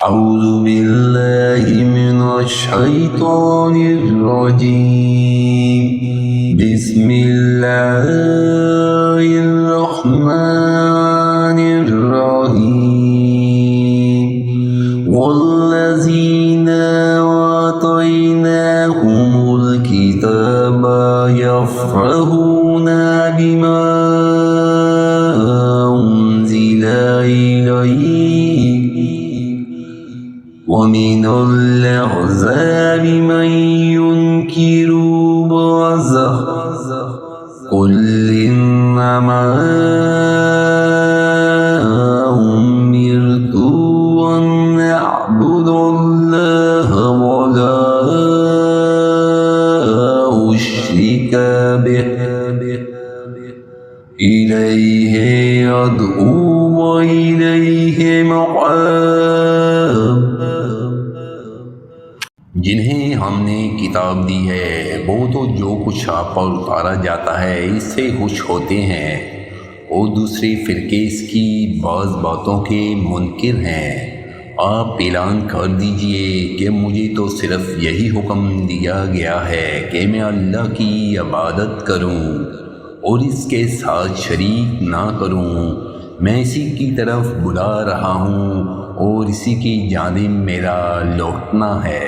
अऊज़ु बिल्लाहि मिनश्शैतानिर्रजीम। बिस्मिल्लाहिर्रहमानिर्रहीम। वल्लज़ीना आतैनाहुमुल किताबा यफ़रहूना बिमा उन्ज़िला इलैक वमिनल अहज़ाबि मन युनकिरु बअज़ह कुल इन्नमा उमिरतु अन अअबुदल्लाह वला उश्रिक बिही इलैहि अदऊ व इलैहि मआब। जिन्हें हमने किताब दी है वो तो जो कुछ आप पर उतारा जाता है इससे खुश होते हैं, और दूसरे फ़िरके इसकी बाज़ बातों के मुनकिर हैं। आप ऐलान कर दीजिए कि मुझे तो सिर्फ़ यही हुक्म दिया गया है कि मैं अल्लाह की इबादत करूं और इसके साथ शरीक ना करूं। मैं इसी की तरफ बुला रहा हूं और इसी की जानिब मेरा लौटना है।